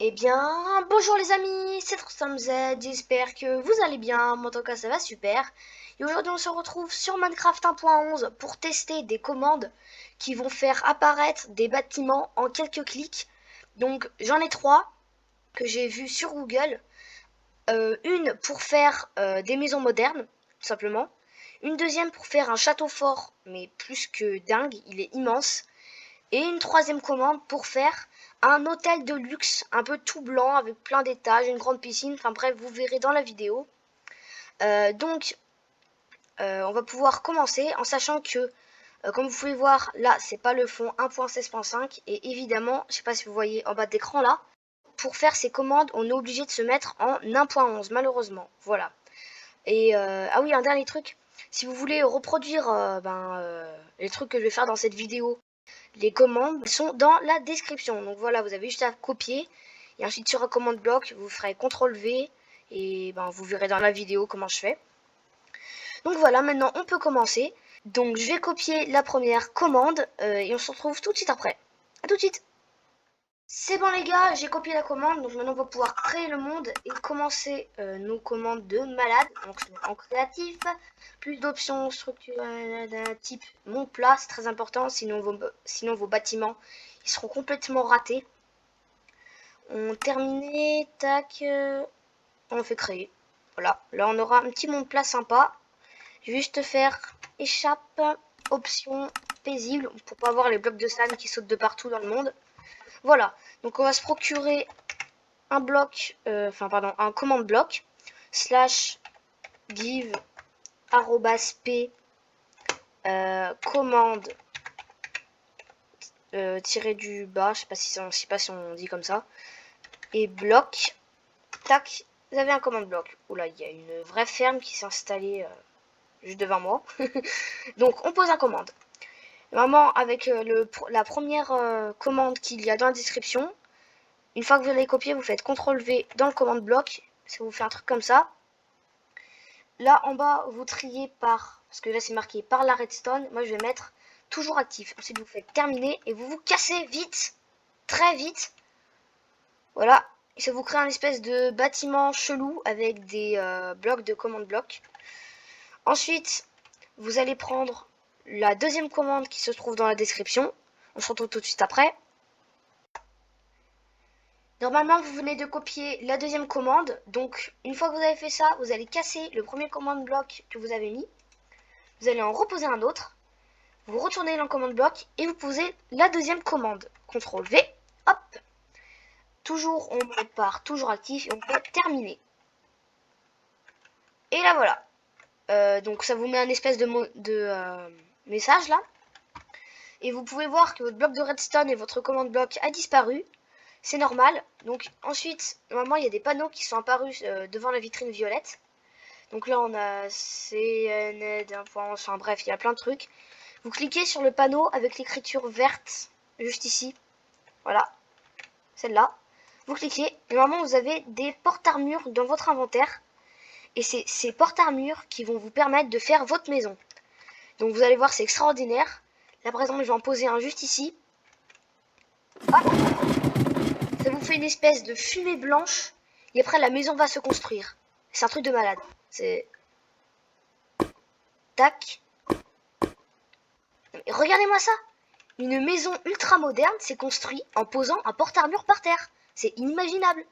Eh bien, bonjour les amis, c'est TroSamZ, j'espère que vous allez bien, moi en tout cas ça va super. Et aujourd'hui on se retrouve sur Minecraft 1.11 pour tester des commandes qui vont faire apparaître des bâtiments en quelques clics. Donc j'en ai trois que j'ai vues sur Google. Une pour faire des maisons modernes, tout simplement. Une deuxième pour faire un château fort, mais plus que dingue, il est immense. Et une troisième commande pour faire un hôtel de luxe, un peu tout blanc, avec plein d'étages, une grande piscine. Enfin bref, vous verrez dans la vidéo. On va pouvoir commencer en sachant que, comme vous pouvez voir, là, c'est pas le fond 1.16.5. Et évidemment, je sais pas si vous voyez en bas d'écran là, pour faire ces commandes, on est obligé de se mettre en 1.11, malheureusement. Voilà. Et ah oui, un dernier truc. Si vous voulez reproduire les trucs que je vais faire dans cette vidéo, les commandes sont dans la description. Donc voilà, vous avez juste à copier. Et ensuite sur un commande bloc, vous ferez CTRL V. Et vous verrez dans la vidéo comment je fais. Donc voilà, maintenant on peut commencer. Donc je vais copier la première commande. Et on se retrouve tout de suite après. A tout de suite. C'est bon les gars, j'ai copié la commande, donc maintenant on va pouvoir créer le monde et commencer nos commandes de malade. Donc en créatif, plus d'options structurelles d'un type mon plat, c'est très important, sinon vos bâtiments ils seront complètement ratés. On terminé, tac, on fait créer. Voilà, là on aura un petit monde plat sympa. Je vais juste faire échappe, option paisible, pour pas avoir les blocs de sable qui sautent de partout dans le monde. Voilà, donc on va se procurer un bloc, un commande bloc, slash give @p commande tiré du bas, je sais pas si on dit comme ça, et bloc, tac, vous avez un commande bloc. Oula, il y a une vraie ferme qui s'est installée juste devant moi. Donc on pose un commande. Normalement, avec la première commande qu'il y a dans la description, une fois que vous l'avez copié, vous faites CTRL V dans le commande bloc. Ça vous fait un truc comme ça. Là, en bas, vous triez par... Parce que là, c'est marqué par la redstone. Moi, je vais mettre toujours actif. Ensuite, vous faites terminer et vous vous cassez vite. Très vite. Voilà. Et ça vous crée un espèce de bâtiment chelou avec des blocs de commande bloc. Ensuite, vous allez prendre la deuxième commande qui se trouve dans la description. On se retrouve tout de suite après. Normalement, vous venez de copier la deuxième commande. Donc, une fois que vous avez fait ça, vous allez casser le premier commande bloc que vous avez mis. Vous allez en reposer un autre. Vous retournez dans le commande bloc et vous posez la deuxième commande. CTRL V, hop. Toujours, on part toujours actif et on peut terminer. Et là, voilà. Donc, ça vous met un espèce de message là. Et vous pouvez voir que votre bloc de redstone et votre commande bloc a disparu. C'est normal. Donc ensuite, normalement, il y a des panneaux qui sont apparus devant la vitrine violette. Donc là, on a CNED, enfin bref, il y a plein de trucs. Vous cliquez sur le panneau avec l'écriture verte, juste ici. Voilà, celle-là. Vous cliquez, et normalement, vous avez des porte-armures dans votre inventaire. Et c'est ces porte-armures qui vont vous permettre de faire votre maison. Donc vous allez voir, c'est extraordinaire. Là, par exemple, je vais en poser un juste ici. Hop. Ça vous fait une espèce de fumée blanche. Et après, la maison va se construire. C'est un truc de malade. C'est... Tac. Regardez-moi ça. Une maison ultra moderne s'est construite en posant un porte-armure par terre. C'est inimaginable.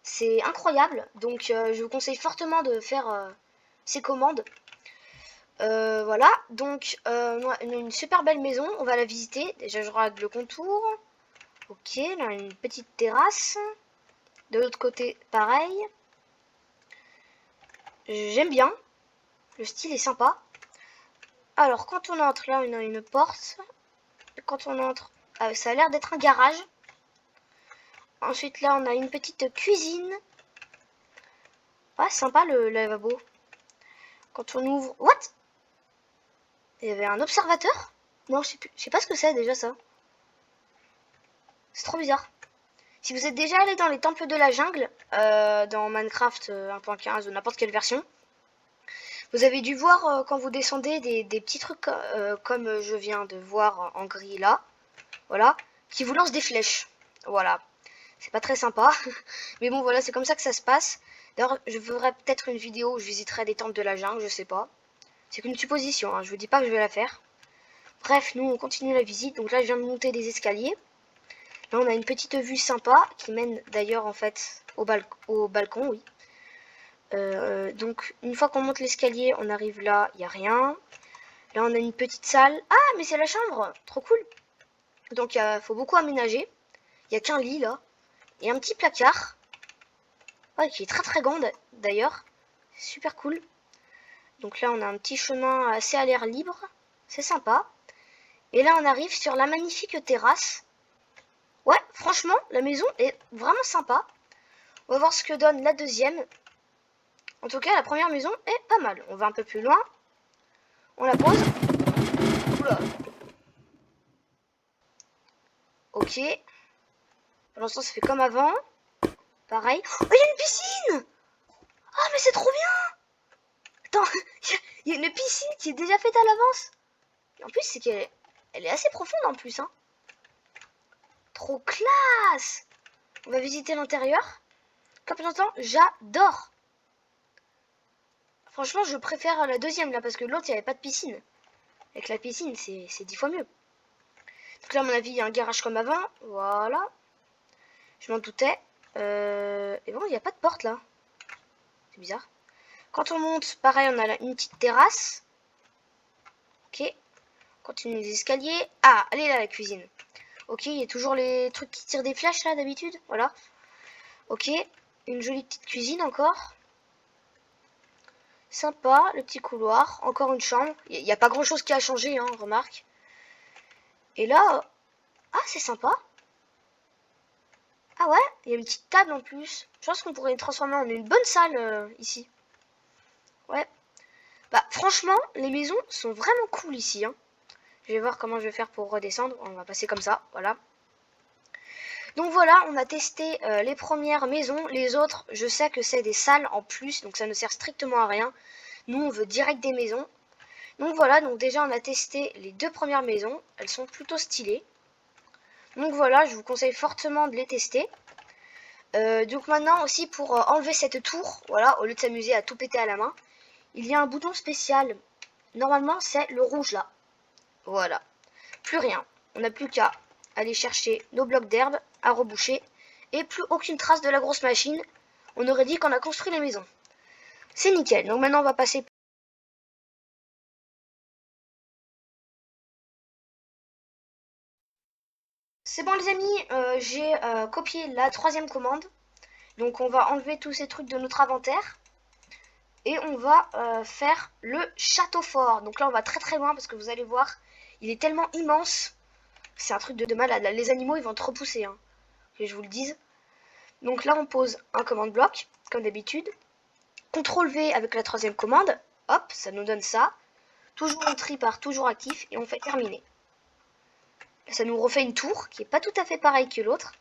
C'est incroyable. Donc, je vous conseille fortement de faire ces commandes. Voilà. Donc, une super belle maison. On va la visiter. Déjà, je regarde le contour. Ok, là, une petite terrasse. De l'autre côté, pareil. J'aime bien. Le style est sympa. Alors, quand on entre, là, on a une porte. Quand on entre, ça a l'air d'être un garage. Ensuite, là, on a une petite cuisine. Ah, sympa le lavabo. Quand on ouvre... What? Il y avait un observateur? Non, je sais pas ce que c'est déjà ça. C'est trop bizarre. Si vous êtes déjà allé dans les temples de la jungle, dans Minecraft 1.15 ou n'importe quelle version, vous avez dû voir quand vous descendez des petits trucs comme je viens de voir en gris là, voilà, qui vous lancent des flèches. Voilà. C'est pas très sympa. Mais bon, voilà, c'est comme ça que ça se passe. D'ailleurs, je ferai peut-être une vidéo où je visiterai des temples de la jungle, je sais pas. C'est qu'une supposition, hein. Je vous dis pas que je vais la faire. Bref, nous, on continue la visite. Donc là, je viens de monter des escaliers. Là, on a une petite vue sympa qui mène d'ailleurs, en fait, au balcon, oui. Donc, une fois qu'on monte l'escalier, on arrive là, il n'y a rien. Là, on a une petite salle. Ah, mais c'est la chambre! Trop cool! Donc, il faut beaucoup aménager. Il n'y a qu'un lit, là. Et un petit placard. Ouais, qui est très très grand, d'ailleurs. Super cool. Donc là, on a un petit chemin assez à l'air libre. C'est sympa. Et là, on arrive sur la magnifique terrasse. Ouais, franchement, la maison est vraiment sympa. On va voir ce que donne la deuxième. En tout cas, la première maison est pas mal. On va un peu plus loin. On la pose. Oula. Ok. Pour l'instant, ça fait comme avant. Pareil. Oh, il y a une piscine! Ah, mais c'est trop bien! Attends, il y a une piscine qui est déjà faite à l'avance. En plus, c'est qu'elle est assez profonde en plus. Hein. Trop classe! On va visiter l'intérieur. Comme j'entends, j'adore. Franchement, je préfère la deuxième là parce que l'autre, il n'y avait pas de piscine. Avec la piscine, c'est 10 fois mieux. Donc là, à mon avis, il y a un garage comme avant. Voilà. Je m'en doutais. Et bon, il n'y a pas de porte là. C'est bizarre. Quand on monte, pareil, on a une petite terrasse. Ok. Continue les escaliers. Ah, elle est là, la cuisine. Ok, il y a toujours les trucs qui tirent des flèches là, d'habitude. Voilà. Ok. Une jolie petite cuisine encore. Sympa, le petit couloir. Encore une chambre. Il n'y a pas grand chose qui a changé, hein, remarque. Et là... Ah, c'est sympa. Ah ouais, il y a une petite table en plus. Je pense qu'on pourrait transformer en une bonne salle ici. Ouais. Bah franchement, les maisons sont vraiment cool ici. Hein. Je vais voir comment je vais faire pour redescendre. On va passer comme ça, voilà. Donc voilà, on a testé les premières maisons. Les autres, je sais que c'est des salles en plus, donc ça ne sert strictement à rien. Nous, on veut direct des maisons. Donc voilà, donc déjà on a testé les deux premières maisons. Elles sont plutôt stylées. Donc voilà, je vous conseille fortement de les tester. Donc maintenant aussi pour enlever cette tour, voilà, au lieu de s'amuser à tout péter à la main, il y a un bouton spécial. Normalement c'est le rouge là. Voilà. Plus rien. On n'a plus qu'à aller chercher nos blocs d'herbe à reboucher. Et plus aucune trace de la grosse machine. On aurait dit qu'on a construit les maisons. C'est nickel. Donc maintenant on va passer. C'est bon les amis, j'ai copié la troisième commande. Donc on va enlever tous ces trucs de notre inventaire. Et on va faire le château fort. Donc là on va très très loin parce que vous allez voir, il est tellement immense. C'est un truc de malade. Là, les animaux ils vont te repousser. Hein, que je vous le dise. Donc là on pose un commande bloc, comme d'habitude. CTRL V avec la troisième commande. Hop, ça nous donne ça. Toujours un tri par toujours actif. Et on fait terminer. Ça nous refait une tour qui est pas tout à fait pareille que l'autre.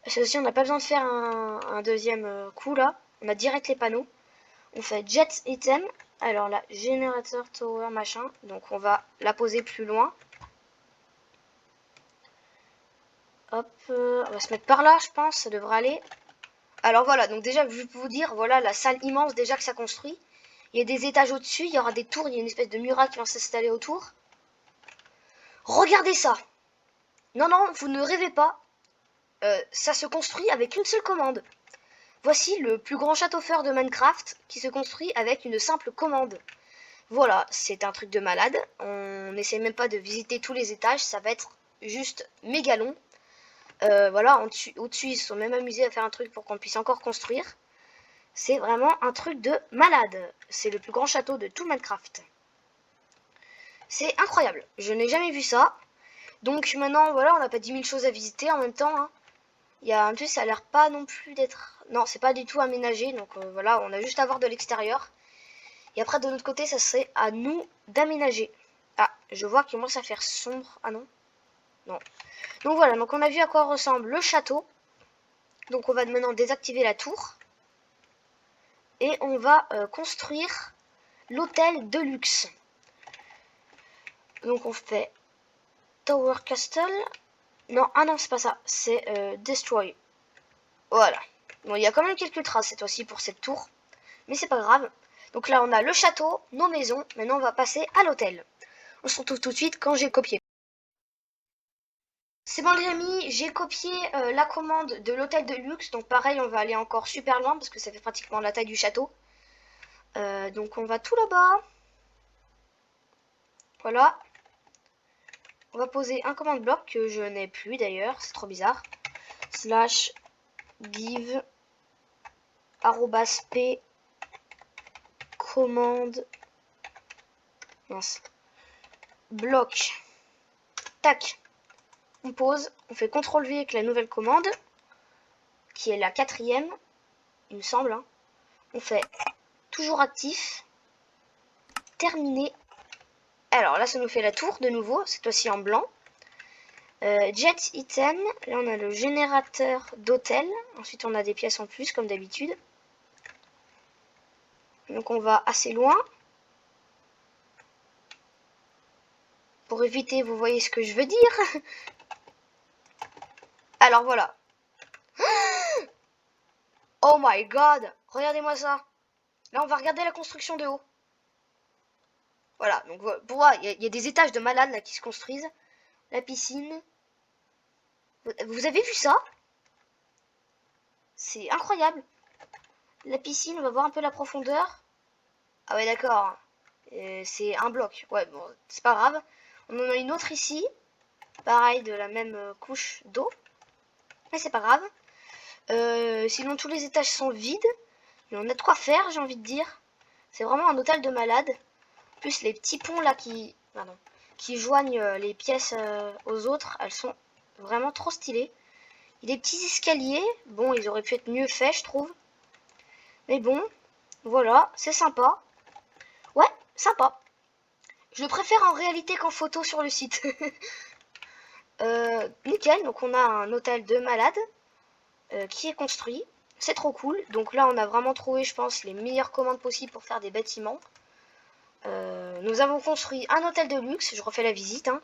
Ceci on n'a pas besoin de faire un deuxième coup là. On a direct les panneaux. On fait jet item. Alors là, générateur tower machin. Donc on va la poser plus loin. Hop, on va se mettre par là, je pense. Ça devrait aller. Alors voilà, donc déjà, je peux vous dire, voilà la salle immense déjà que ça construit. Il y a des étages au-dessus, il y aura des tours, il y a une espèce de muraille qui va s'installer autour. Regardez ça. Non, non, vous ne rêvez pas. Ça se construit avec une seule commande. Voici le plus grand château fort de Minecraft qui se construit avec une simple commande. Voilà, c'est un truc de malade. On n'essaie même pas de visiter tous les étages, ça va être juste méga long. Voilà, au-dessus, ils se sont même amusés à faire un truc pour qu'on puisse encore construire. C'est vraiment un truc de malade. C'est le plus grand château de tout Minecraft. C'est incroyable. Je n'ai jamais vu ça. Donc maintenant, voilà, on n'a pas 10 000 choses à visiter en même temps. Hein. Il y a un truc, ça a l'air pas non plus d'être... Non, c'est pas du tout aménagé. Donc voilà, on a juste à voir de l'extérieur. Et après, de l'autre côté, ça serait à nous d'aménager. Ah, je vois qu'il commence à faire sombre. Ah non. Non. Donc voilà, donc on a vu à quoi ressemble le château. Donc on va maintenant désactiver la tour. Et on va construire l'hôtel de luxe. Donc on fait Tower Castle. Non, ah non, c'est pas ça. C'est Destroy. Voilà. Bon, il y a quand même quelques traces cette fois-ci pour cette tour. Mais c'est pas grave. Donc là, on a le château, nos maisons. Maintenant, on va passer à l'hôtel. On se retrouve tout de suite quand j'ai copié. C'est bon les amis, j'ai copié la commande de l'hôtel de luxe. Donc pareil, on va aller encore super loin parce que ça fait pratiquement la taille du château. Donc on va tout là-bas. Voilà. On va poser un commande bloc que je n'ai plus d'ailleurs, c'est trop bizarre. Slash give @p commande mince bloc. Tac. On pose, on fait CTRL V avec la nouvelle commande qui est la 4e, il me semble. Hein. On fait toujours actif. Terminé. Alors là, ça nous fait la tour de nouveau, cette fois-ci en blanc. Jet item, là on a le générateur d'hôtel. Ensuite, on a des pièces en plus, comme d'habitude. Donc on va assez loin. Pour éviter, vous voyez ce que je veux dire. Alors voilà. Oh my god, regardez-moi ça. Là, on va regarder la construction de haut. Voilà, donc pour voir, il y a des étages de malades là qui se construisent. La piscine. Vous avez vu ça? C'est incroyable. La piscine, on va voir un peu la profondeur. Ah ouais, d'accord. C'est un bloc. Ouais, bon, c'est pas grave. On en a une autre ici. Pareil, de la même couche d'eau. Mais c'est pas grave. Sinon, tous les étages sont vides. Mais on a de quoi faire, j'ai envie de dire. C'est vraiment un hôtel de malade. En plus, les petits ponts là qui joignent les pièces aux autres, elles sont vraiment trop stylées. Il y a des petits escaliers. Bon, ils auraient pu être mieux faits, je trouve. Mais bon, voilà, c'est sympa. Ouais, sympa. Je le préfère en réalité qu'en photo sur le site. Nickel, donc on a un hôtel de malade qui est construit. C'est trop cool. Donc là, on a vraiment trouvé, je pense, les meilleures commandes possibles pour faire des bâtiments. Nous avons construit un hôtel de luxe. Je refais la visite. Hein.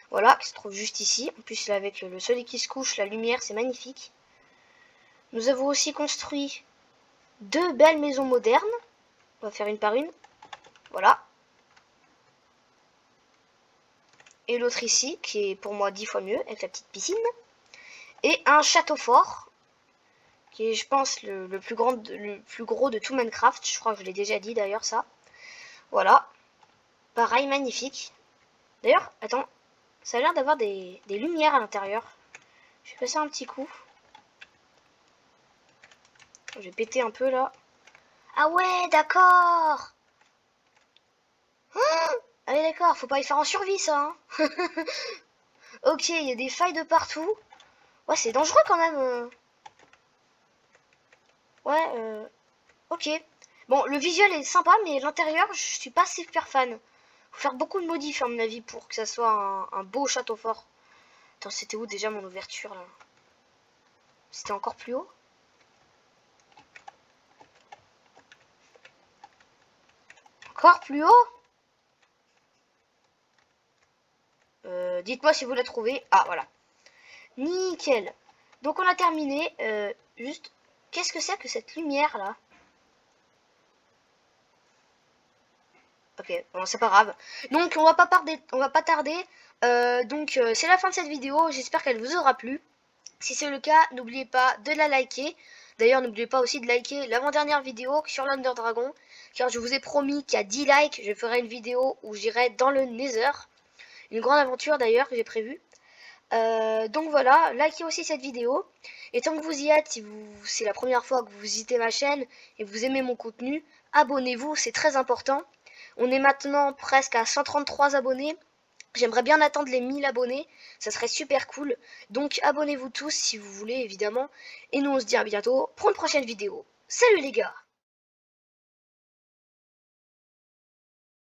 Voilà, qui se trouve juste ici. En plus, là, avec le soleil qui se couche, la lumière, c'est magnifique. Nous avons aussi construit 2 belles maisons modernes. On va faire une par une. Voilà. Et l'autre ici, qui est pour moi 10 fois mieux, avec la petite piscine. Et un château fort, qui est, je pense, le plus gros de tout Minecraft. Je crois que je l'ai déjà dit d'ailleurs, ça. Voilà. Pareil, magnifique. D'ailleurs, attends, ça a l'air d'avoir des lumières à l'intérieur. Je vais passer un petit coup. Je vais péter un peu là. Ah ouais, d'accord. Ah ouais, d'accord, faut pas y faire en survie ça. Hein. Ok, il y a des failles de partout. Ouais, c'est dangereux quand même. Ouais, ok. Bon, le visuel est sympa, mais l'intérieur, je suis pas super fan. Faut faire beaucoup de modifs à mon avis pour que ça soit un beau château fort. Attends, c'était où déjà mon ouverture là? C'était encore plus haut? Encore plus haut? Dites-moi si vous la trouvez. Ah, voilà. Nickel. Donc on a terminé. Juste, qu'est-ce que c'est que cette lumière là? Ok, bon, c'est pas grave. Donc on va pas tarder. C'est la fin de cette vidéo. J'espère qu'elle vous aura plu. Si c'est le cas, n'oubliez pas de la liker. D'ailleurs, n'oubliez pas aussi de liker l'avant-dernière vidéo sur l'Under Dragon, car je vous ai promis qu'à 10 likes, je ferai une vidéo où j'irai dans le Nether. Une grande aventure d'ailleurs que j'ai prévue. Donc voilà, likez aussi cette vidéo. Et tant que vous y êtes, si c'est la première fois que vous visitez ma chaîne et que vous aimez mon contenu, abonnez-vous, c'est très important. On est maintenant presque à 133 abonnés. J'aimerais bien atteindre les 1000 abonnés, ça serait super cool. Donc abonnez-vous tous si vous voulez évidemment. Et nous on se dit à bientôt pour une prochaine vidéo. Salut les gars!